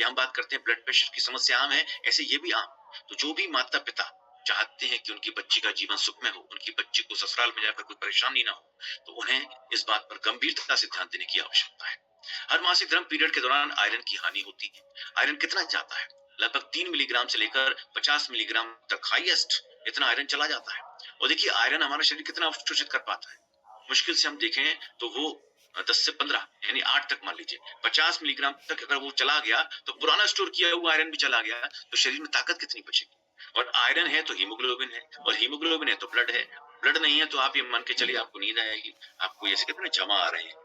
या हम बात करते हैं ब्लड प्रेशर की समस्या आम है, ऐसे ये भी आम। तो जो भी माता पिता चाहते हैं कि उनकी बच्ची का जीवन सुखमय हो, उनकी बच्ची को ससुराल में जाकर कोई परेशानी ना हो, तो उन्हें इस बात पर गंभीरता से ध्यान देने की आवश्यकता है। हर मासिक धर्म पीरियड के दौरान आयरन की हानि होती है। आयरन कितना जाता है? लगभग 3 मिलीग्राम से लेकर 50 मिलीग्राम तक हाईएस्ट इतना आयरन चला जाता है। और देखिए आयरन हमारा शरीर कितना अवशोषित कर पाता है। मुश्किल से हम देखें तो वो 10 से 15 यानी 8 तक मान लीजिए। 50 मिलीग्राम तक अगर वो चला गया तो पुराना स्टोर किया हुआ आयरन भी चला गया, तो शरीर में ताकत कितनी बचेगी? और आयरन है तो हीमोग्लोबिन है, और हीमोग्लोबिन है तो ब्लड है। ब्लड नहीं है तो आप ये मान के चलिए आपको नींद आएगी, आपको जैसे कहते हैं ना जमा आ रहे हैं,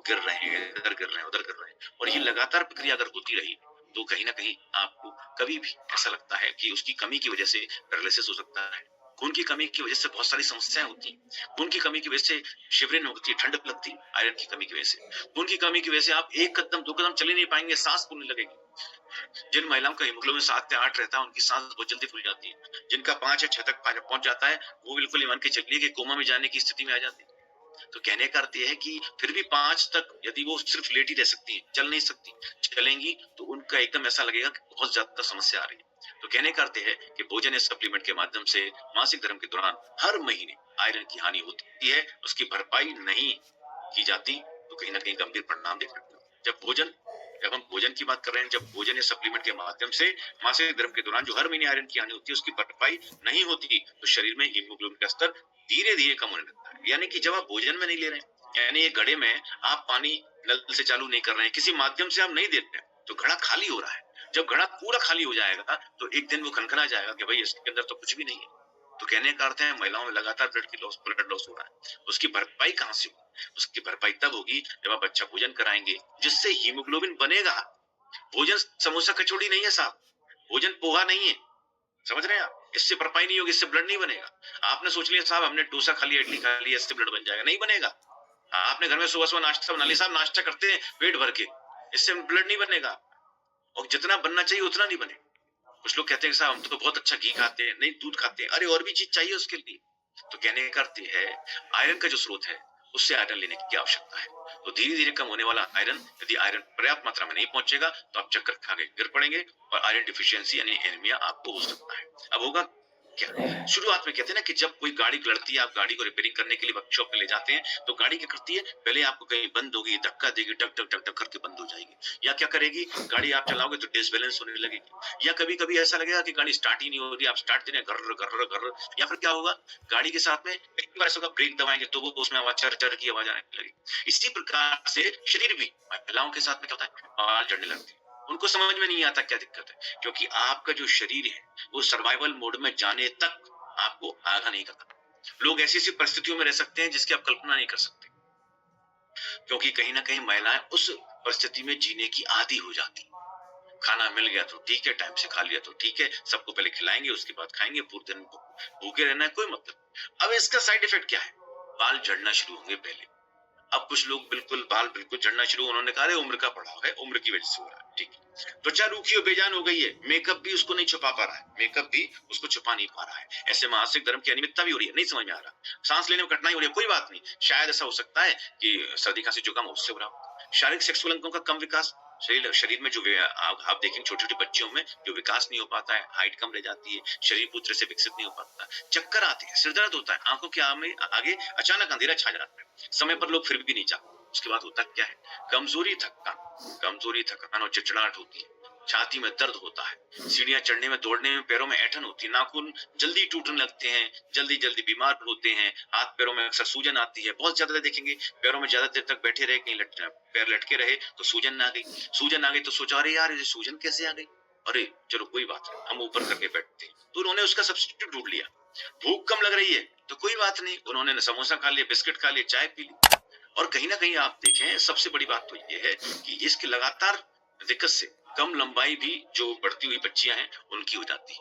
गिर रहे हैं, इधर गिर रहे हैं, उधर गिर रहे हैं, और ये लगातार प्रक्रिया अगर होती रही तो कहीं ना कहीं आपको कभी भी ऐसा लगता है कि उसकी कमी की वजह से पैरालिसिस हो सकता है। खून की कमी की वजह से बहुत सारी समस्याएं होती हैं। खून की कमी की वजह से शिवरिंग होती है, ठंडक लगती है आयरन की कमी की वजह से। खून की कमी की वजह से आप एक कदम दो कदम चले नहीं पाएंगे, सांस फूलने लगेगी। जिन महिलाओं का हीमोग्लोबिन 7 से 8 रहता है उनकी सांस बहुत जल्दी फूल जाती है। जिनका 5 या 6 तक पहुंच जाता है वो बिल्कुल मान के चलिए कि कोमा में जाने की स्थिति में आ जाती है। तो कहने का अर्थ ये है कि फिर भी 5 तक यदि वो सिर्फ लेटी रह सकती है, चल नहीं सकती, चलेंगी तो उनका एकदम ऐसा लगेगा कि बहुत ज्यादा समस्या आ रही है। तो कहने का अर्थ है कि भोजन या सप्लीमेंट के माध्यम से मासिक धर्म के दौरान हर महीने आयरन की हानि होती है, उसकी भरपाई नहीं की जाती तो कहीं ना कहीं गंभीर परिणाम देखने को मिलते हैं। जब हम भोजन की बात कर रहे हैं, जब भोजन या सप्लीमेंट के माध्यम से मासिक धर्म के दौरान जो हर महीने आयरन की हानि होती है उसकी भरपाई नहीं होती तो शरीर में हीमोग्लोबिन का स्तर धीरे धीरे कम होने लगता है। यानी कि जब आप भोजन में नहीं ले रहे हैं, यानी एक घड़े में आप पानी नल से चालू नहीं कर रहे हैं, किसी माध्यम से आप नहीं दे रहे हैं, तो घड़ा खाली हो रहा है। जब घड़ा पूरा खाली हो जाएगा तो एक दिन वो खनखना जाएगा कि भाई इसके अंदर तो कुछ भी नहीं है। तो कहने का अर्थ है महिलाओं में लगातार ब्लड लॉस हो रहा है। उसकी भरपाई कहां से होगी? उसकी भरपाई तब होगी जब आप अच्छा भोजन कराएंगे जिससे हीमोग्लोबिन बनेगा। भोजन समोसा कचौड़ी नहीं है साहब, भोजन पोहा नहीं है, समझ रहे हैं आप? इससे भरपाई नहीं होगी, इससे ब्लड नहीं बनेगा। आपने सोच लिया साहब हमने डोसा खा लिया, इडली खा लिया, इससे ब्लड बन जाएगा, नहीं बनेगा। आपने घर में सुबह सुबह नाश्ता बना लिया, साहब नाश्ता करते हैं पेट भर के, इससे ब्लड नहीं बनेगा, और जितना बनना चाहिए उतना नहीं बने। कुछ लोग कहते हैं साहब हम तो बहुत अच्छा घी खाते हैं, नहीं दूध खाते हैं, अरे और भी चीज चाहिए उसके लिए। तो कहने का अर्थ है आयरन का जो स्रोत है उससे आयरन लेने की आवश्यकता है। तो धीरे धीरे कम होने वाला आयरन, यदि आयरन पर्याप्त मात्रा में नहीं पहुंचेगा तो आप चक्कर खा के गिर पड़ेंगे और आयरन डिफिशियंसी यानी एनीमिया आपको हो सकता है। अब होगा क्या? शुरुआत में कहते हैं ना कि जब कोई गाड़ी लड़ती है, आप गाड़ी को रिपेयरिंग करने के लिए वर्कशॉप में ले जाते हैं, तो गाड़ी क्या करती है, पहले आपको कहीं बंद होगी, धक्का देगी, टक टक टक टक करके बंद हो जाएगी, या क्या करेगी, गाड़ी आप चलाओगे तो डिसबैलेंस होने लगेगी, या कभी कभी ऐसा लगेगा कि गाड़ी स्टार्ट ही नहीं हो रही, आप स्टार्ट दे रहे हैं गर्र गर्र गर्र, या फिर क्या होगा, गाड़ी के साथ में कई बार ऐसा होगा ब्रेक दबाएंगे तो वो उसमें आवाज चर चर की आवाज आने लगेगी। इसी प्रकार से शरीर भी महिलाओं के साथ में क्या होता है, बाल झड़ने लगते हैं। उनको समझ में नहीं आता क्या दिक्कत है, क्योंकि आपका जो शरीर है वो सर्वाइवल मोड में जाने तक आपको आगा नहीं करता। लोग ऐसी ऐसी परिस्थितियों में रह सकते हैं जिसकी आप कल्पना नहीं कर सकते, क्योंकि कहीं ना कहीं महिलाएं उस परिस्थिति में जीने की आदी हो जाती। खाना मिल गया तो ठीक है, टाइम से खा लिया तो ठीक है, सबको पहले खिलाएंगे उसके बाद खाएंगे, पूरे दिन भूखे रहना है कोई मतलब। अब इसका साइड इफेक्ट क्या है, बाल झड़ना शुरू होंगे पहले। अब कुछ लोग बाल बिल्कुल झड़ना शुरू, उन्होंने कहा उम्र का पड़ाव है, उम्र की वजह से हो रहा है, ठीक है। त्वचा रूखी और बेजान हो गई है, मेकअप भी उसको नहीं छुपा पा रहा है, मेकअप भी उसको छुपा नहीं पा रहा है। ऐसे मासिक धर्म की अनियमितता भी हो रही है, नहीं समझ में आ रहा, सांस लेने में कठिनाई हो रही है, कोई बात नहीं, शायद ऐसा हो सकता है कि सर्दी खांसी जुकाम उससे हो रहा हो। शारीरिक सेक्सुअल अंगों का कम विकास, शरीर में जो आप देखेंगे छोटी छोटी बच्चियों में जो विकास नहीं हो पाता है, हाइट कम रह जाती है, शरीर पूरी तरह से विकसित नहीं हो पाता, चक्कर आते हैं, सिरदर्द होता है, आंखों के आगे अचानक अंधेरा छा जाता है, समय पर लोग फिर भी नहीं जागते। उसके बाद होता क्या है, कमजोरी थकान और चिड़चिड़ाहट होती है, छाती में दर्द होता है, सीढ़ियां चढ़ने में दौड़ने में पैरों में ऐंठन होती है, नाखून जल्दी टूटने लगते हैं, जल्दी जल्दी बीमार होते हैं, हाथ पैरों में अक्सर सूजन आती है, बहुत ज्यादा देखेंगे पैरों में ज्यादा देर तक बैठे रहे, कहीं पैर लटके रहे तो सूजन आ गई तो सोचा अरे यार ये सूजन कैसे आ गई, अरे चलो कोई बात नहीं, हम ऊपर करके बैठते हैं, तो उन्होंने उसका सब्स्टिट्यूट ढूंढ लिया। भूख कम लग रही है तो कोई बात नहीं, उन्होंने समोसा खा लिया, बिस्किट खा लिया, चाय पी ली। और कहीं ना कहीं आप देखें सबसे बड़ी बात तो ये है कि इसके लगातार दिक्कत से कम लंबाई भी जो बढ़ती हुई बच्चियां हैं उनकी हो जाती है।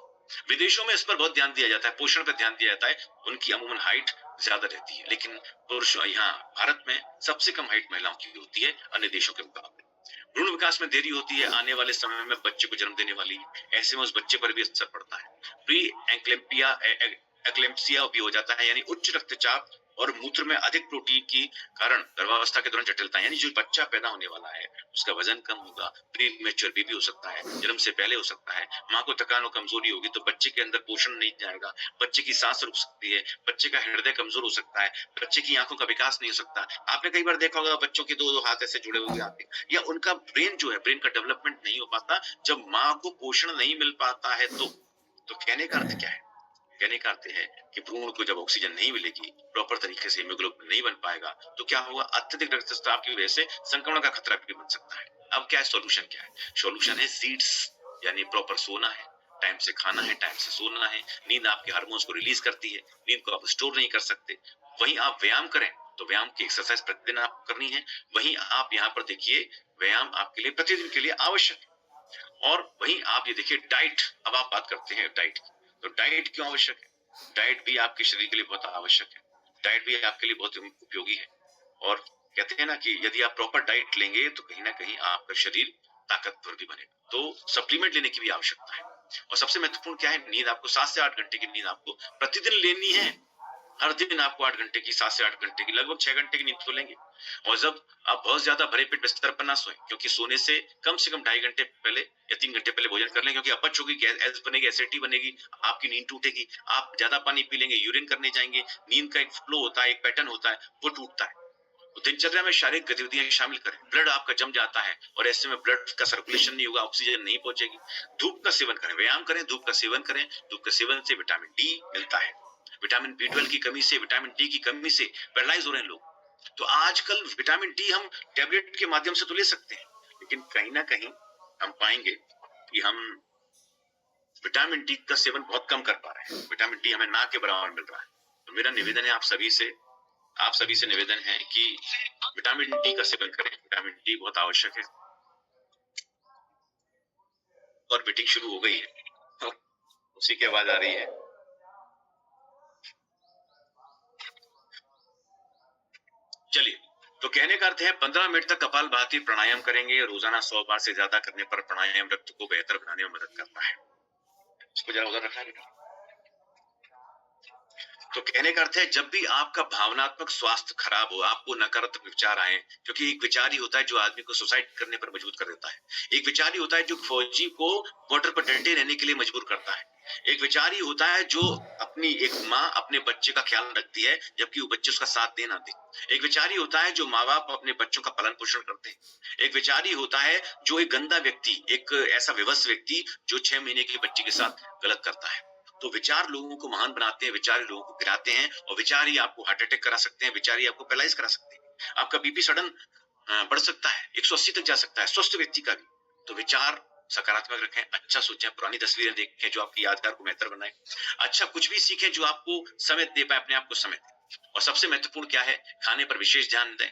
विदेशों में इस पर बहुत ध्यान दिया जाता है, पोषण पर ध्यान दिया जाता है, उनकी अमूमन हाइट ज्यादा रहती है, लेकिन पुरुष यहाँ भारत में सबसे कम हाइट महिलाओं की होती है अन्य देशों के मुकाबले। भ्रूण विकास में देरी होती है, आने वाले समय में बच्चे को जन्म देने वाली, ऐसे में उस बच्चे पर भी असर पड़ता है। प्री एक्लेम्पिया भी हो जाता है, यानी उच्च रक्तचाप और मूत्र में अधिक प्रोटीन की कारण गर्भावस्था के दौरान जटिलता, यानी जो बच्चा पैदा होने वाला है उसका वजन कम होगा, प्रीमेच्योर बेबी हो सकता है, जन्म से पहले हो सकता है, माँ को थकान और कमजोरी होगी तो बच्चे के अंदर पोषण नहीं जाएगा, बच्चे की सांस रुक सकती है, बच्चे का हृदय कमजोर हो सकता है, बच्चे की आंखों का विकास नहीं हो सकता। आपने कई बार देखा होगा बच्चों के दो हाथ ऐसे जुड़े हुए आते हैं, या उनका ब्रेन जो है, ब्रेन का डेवलपमेंट नहीं हो पाता जब माँ को पोषण नहीं मिल पाता है। तो कहने का अर्थ क्या है? कहने का अर्थ है कि भ्रूण को जब ऑक्सीजन नहीं मिलेगी, प्रॉपर तरीके से हीमोग्लोबिन नहीं बन पाएगा, तो क्या होगा? अत्यधिक रक्तस्राव की वजह से संक्रमण का खतरा भी बन सकता है। अब क्या है सॉल्यूशन? क्या है सॉल्यूशन? है सीड्स, यानी प्रॉपर सोना है, टाइम से खाना है, टाइम से सोना है। नींद आपके हार्मोन्स को रिलीज करती है, नींद को आप स्टोर नहीं कर सकते। वहीं आप व्यायाम करें तो व्यायाम की एक्सरसाइज प्रतिदिन आप करनी है। वहीं आप यहाँ पर देखिए व्यायाम आपके लिए प्रतिदिन के लिए आवश्यक है। और वहीं आप ये देखिए डाइट, अब आप बात करते हैं डाइट की, तो डाइट क्यों आवश्यक है? डाइट भी आपके शरीर के लिए बहुत आवश्यक है, डाइट भी आपके लिए बहुत उपयोगी है। और कहते हैं ना कि यदि आप प्रॉपर डाइट लेंगे तो कहीं ना कहीं आपका शरीर ताकतवर भी बनेगा। तो सप्लीमेंट लेने की भी आवश्यकता है। और सबसे महत्वपूर्ण क्या है? नींद आपको 7 से 8 घंटे की नींद आपको प्रतिदिन लेनी है। हर दिन आपको 8 घंटे की, 7 से 8 घंटे की, लगभग 6 घंटे की नींद तो लेंगे। और जब आप बहुत ज्यादा भरे पेट बिस्तर पर ना सोएं, क्योंकि सोने से कम 2.5 घंटे पहले या 3 घंटे पहले भोजन कर लें, क्योंकि अपच होगी, गैस बनेगी, एसिडिटी बनेगी, आपकी नींद टूटेगी, आप ज्यादा पानी पी लेंगे, यूरिन करने जाएंगे, नींद का एक फ्लो होता है, एक पैटर्न होता है, वो टूटता है। तो दिनचर्या में शारीरिक गतिविधियां शामिल करें। ब्लड आपका जम जाता है और ऐसे में ब्लड का सर्कुलेशन नहीं होगा, ऑक्सीजन नहीं पहुंचेगी। धूप का सेवन करें, व्यायाम करें, धूप का सेवन करें। धूप का सेवन से विटामिन डी मिलता है। विटामिन B12 की कमी से, विटामिन डी की कमी से पैरालाइज हो रहे हैं लोग। तो आजकल विटामिन डी हम टैबलेट के माध्यम से तो ले सकते हैं, लेकिन कहीं ना कहीं हम पाएंगे कि हम विटामिन डी का सेवन बहुत कम कर पा रहे हैं। विटामिन डी हमें ना के बराबर मिल रहा है। तो मेरा निवेदन है आप सभी से निवेदन है कि विटामिन डी का सेवन करें। विटामिन डी बहुत आवश्यक है। और मीटिंग शुरू हो गई है, उसी की आवाज आ रही है। चलिए, तो कहने का अर्थ है 15 मिनट तक कपालभाति प्राणायाम करेंगे। रोजाना 100 बार से ज्यादा करने पर प्राणायाम रक्त को बेहतर बनाने में मदद करता है। इसको जरा उधर रखना बेटा। तो कहने का अर्थ है जब भी आपका भावनात्मक स्वास्थ्य खराब हो, आपको नकारात्मक विचार आए, क्योंकि एक विचार ही होता है जो आदमी को सुसाइड करने पर मजबूर कर देता है। एक विचार ही होता है जो फौजी को बॉर्डर पर डटे रहने के लिए मजबूर करता है। एक विचार ही होता है जो अपनी एक माँ अपने बच्चे का ख्याल रखती है जबकि वो बच्चे उसका साथ दे ना दे। एक विचार ही होता है जो माँ बाप अपने बच्चों का पालन पोषण करते हैं। एक विचार ही होता है जो एक गंदा व्यक्ति, एक ऐसा विवश व्यक्ति जो 6 महीने की बच्ची के साथ गलत करता है। तो विचार लोगों को महान बनाते हैं, विचार लोगों को गिराते हैं, और विचार ही आपको हार्ट अटैक करा सकते हैं, विचार ही आपको पैरालाइज करा सकते हैं। आपका बीपी सडन बढ़ सकता है, 180 तक जा सकता है, स्वस्थ व्यक्ति का भी। तो विचार सकारात्मक रखें, अच्छा सोचें, पुरानी तस्वीरें देखें जो आपकी यादगार को बेहतर बनाए, अच्छा कुछ भी सीखें जो आपको समय दे पाए, अपने आप को समय दें। और सबसे महत्वपूर्ण क्या है? खाने पर विशेष ध्यान दें।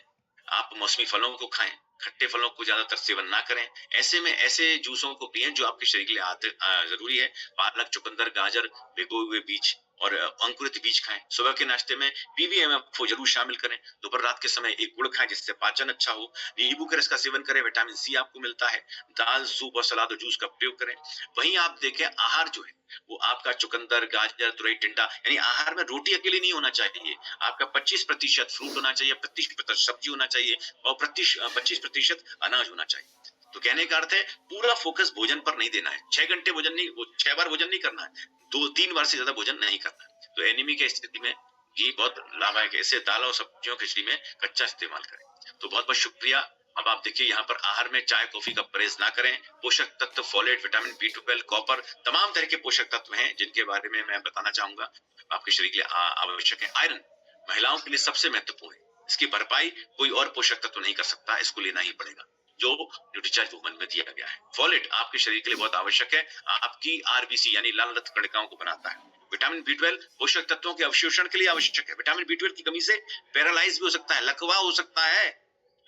आप मौसमी फलों को खाएं, खट्टे फलों को ज्यादातर सेवन ना करें। ऐसे में ऐसे जूसों को पिएं जो आपके शरीर के लिए जरूरी है। पालक, चुकंदर, गाजर, भिगोए हुए बीज और अंकुरित बीज खाएं। सुबह के नाश्ते में PBMF को जरूर शामिल करें। दोपहर रात के समय एक गुड़ खाएं जिससे पाचन अच्छा हो। नींबू के रस का सेवन करें, विटामिन सी आपको मिलता है। दाल, सूप और सलाद और जूस का प्रयोग करें। वहीं आप देखें आहार जो है वो आपका चुकंदर, गाजर, तुरई, टिंडा, यानी आहार में रोटी अकेले नहीं होना चाहिए। आपका 25% फ्रूट होना चाहिए, 25% सब्जी होना चाहिए और 25% अनाज होना चाहिए। तो कहने का अर्थ है पूरा फोकस भोजन पर नहीं देना है। 6 घंटे भोजन नहीं, 6 बार भोजन नहीं करना है, 2-3 बार से ज्यादा भोजन नहीं करना है। तो एनीमी की स्थिति में घी बहुत लाभदायक है। इसे दाल और सब्जियों खिचड़ी में कच्चा इस्तेमाल करें। तो बहुत बहुत शुक्रिया। अब आप देखिए यहाँ पर आहार में चाय कॉफी का परहेज ना करें। पोषक तत्व फोलेट, विटामिन B12, कॉपर, तमाम तरह के पोषक तत्व हैं जिनके बारे में मैं बताना चाहूंगा, आपके शरीर के लिए आवश्यक है। आयरन महिलाओं के लिए सबसे महत्वपूर्ण है। इसकी भरपाई कोई और पोषक तत्व नहीं कर सकता, इसको लेना ही पड़ेगा जो न्यूट्रीचार्ज वुमन में दिया गया है। फोलेट आपके शरीर के लिए बहुत आवश्यक है, आपकी RBC यानी लाल रक्त कणिकाओं को बनाता है। विटामिन B12 पोषक तत्वों के अवशोषण के लिए आवश्यक है। विटामिन B12 की कमी से पैरालाइज भी हो सकता है, लकवा हो सकता है।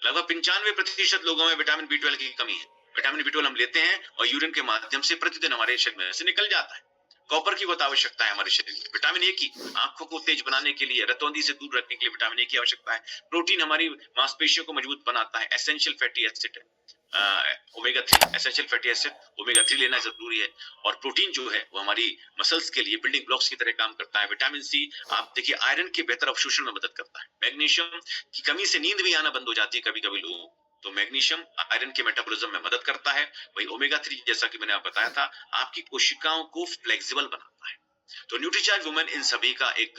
लगभग 95% लोगों में विटामिन B12 की कमी है। विटामिन B12 हम लेते हैं और यूरिन के माध्यम से प्रतिदिन हमारे शरीर में से निकल जाता है। कॉपर की बहुत आवश्यकता है हमारे शरीर में। विटामिन A की आंखों को तेज बनाने के लिए, रतौंधी से दूर रखने के लिए विटामिन A की आवश्यकता है। प्रोटीन हमारी मांसपेशियों को मजबूत बनाता है, एसेंशियल फैटी एसिड है। Omega 3 essential fatty acid, omega 3 लेना जरूरी है। और प्रोटीन जो है वो हमारी मसल्स के लिए बिल्डिंग ब्लॉक्स की तरह काम करता है। विटामिन सी आप देखिए आयरन के बेहतर अवशोषण में मदद करता है। मैग्नीशियम की कमी से नींद भी आना बंद हो जाती है कभी कभी लोगों को, तो मैग्नीशियम आयरन के मेटाबॉलिज्म में मदद करता है। वही ओमेगा 3 जैसा कि मैंने आपको बताया था आपकी कोशिकाओं को फ्लेक्सिबल बनाता है। तो न्यूट्रीचार्ज वुमेन इन सभी का एक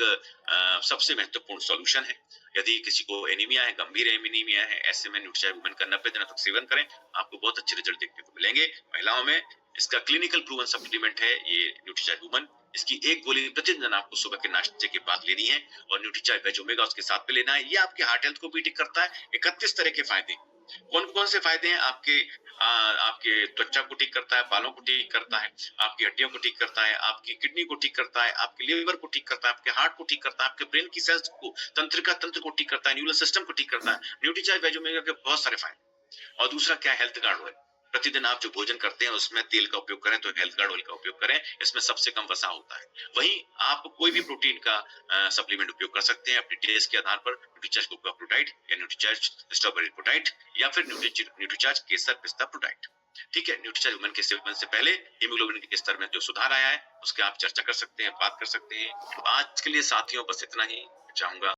सबसे महत्वपूर्ण सॉल्यूशन है। यदि किसी को एनीमिया है, गंभीर एनीमिया है, ऐसे में न्यूट्रीचार्ज वुमेन का 90 दिनों तक सेवन करें, आपको बहुत अच्छे रिजल्ट देखने को मिलेंगे। महिलाओं में इसका क्लिनिकल प्रूवन सप्लीमेंट है ये न्यूट्रीचार्ज वुमेन। इसकी एक गोली प्रतिदिन आपको सुबह के नाश्ते के बाद लेनी है और न्यूट्रीचार्ज वेज ओमेगा उसके साथ में लेना है। ये आपके हार्ट हेल्थ को भी ठीक करता है। 31 तरह के फायदे। कौन कौन से फायदे हैं? आपके त्वचा को ठीक करता है, बालों को ठीक करता है, आपकी हड्डियों को ठीक करता है, आपकी किडनी को ठीक करता है, आपके लिवर को ठीक करता है, आपके हार्ट को ठीक करता है, आपके ब्रेन की सेल्स को, तंत्र को ठीक करता है, न्यूरल सिस्टम को ठीक करता है। न्यूट्रीचार्ज वेज ओमेगा के बहुत सारे फायदे। और दूसरा क्या, हेल्थ गार्ड ऑयल। प्रतिदिन आप जो भोजन करते हैं उसमें तेल का उपयोग करें तो हेल्थ गार्ड ऑयल का उपयोग करें, इसमें सबसे कम वसा होता है। वहीं आप कोई भी प्रोटीन का सप्लीमेंट उपयोग कर सकते हैं अपनी टेस्ट के आधार पर। न्यूट्रीचार्ज कोकोआ प्रोटाइड या न्यूट्रीचार्ज स्ट्रॉबेरी प्रोटाइड या फिर न्यूट्रीचार्ज केसर पिस्ता प्रोटाइड। ठीक है, न्यूट्रीचार्ज वुमेन के सेवन से पहले हीमोग्लोबिन के स्तर में जो सुधार आया है उसके आप चर्चा कर सकते हैं, बात कर सकते हैं। आज के लिए साथियों बस इतना ही चाहूंगा।